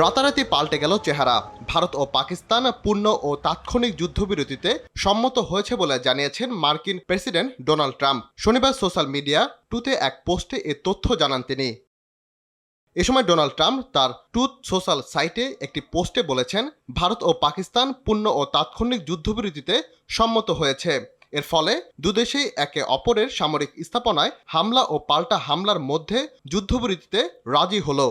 রাতারাতি পাল্টে গেল চেহারা। ভারত ও পাকিস্তান পূর্ণ ও তাৎক্ষণিক যুদ্ধবিরতিতে সম্মত হয়েছে বলে জানিয়েছেন মার্কিন প্রেসিডেন্ট ডোনাল্ড ট্রাম্প। শনিবার সোশ্যাল মিডিয়া ট্রুথে এক পোস্টে এ তথ্য জানান তিনি। এ সময় ডোনাল্ড ট্রাম্প তার ট্রুথ সোশ্যাল সাইটে একটি পোস্টে বলেছেন, ভারত ও পাকিস্তান পূর্ণ ও তাৎক্ষণিক যুদ্ধবিরতিতে সম্মত হয়েছে। এর ফলে দুদেশেই একে অপরের সামরিক স্থাপনায় হামলা ও পাল্টা হামলার মধ্যে যুদ্ধবিরতিতে রাজি হলো।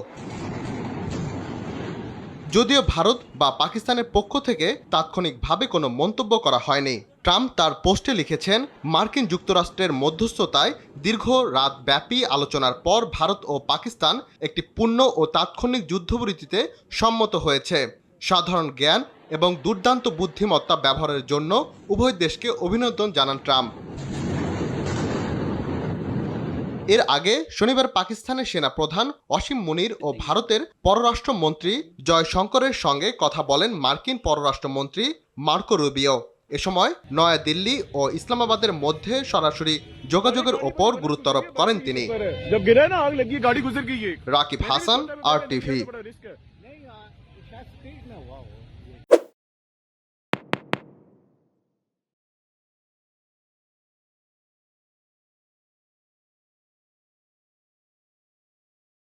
যদিও ভারত বা পাকিস্তানের পক্ষ থেকে তাৎক্ষণিকভাবে কোনো মন্তব্য করা হয়নি। ট্রাম্প তার পোস্টে লিখেছেন, মার্কিন যুক্তরাষ্ট্রের মধ্যস্থতায় দীর্ঘ রাতব্যাপী আলোচনার পর ভারত ও পাকিস্তান একটি পূর্ণ ও তাৎক্ষণিক যুদ্ধবিরতিতে সম্মত হয়েছে। সাধারণ জ্ঞান এবং দুর্দান্ত বুদ্ধিমত্তা ব্যবহারের জন্য উভয় দেশকে অভিনন্দন জানান ট্রাম্প। এর আগে শনিবার পাকিস্তানের সেনাপ্রধান অসীম মুনির ও ভারতের পররাষ্ট্রমন্ত্রী জয়শঙ্করের সঙ্গে কথা বলেন মার্কিন পররাষ্ট্রমন্ত্রী মার্কো রুবিও। এ সময় নয়াদিল্লি ও ইসলামাবাদের মধ্যে সরাসরি যোগাযোগের ওপর গুরুত্বারোপ করেন তিনি। রাকিব হাসান, RTV।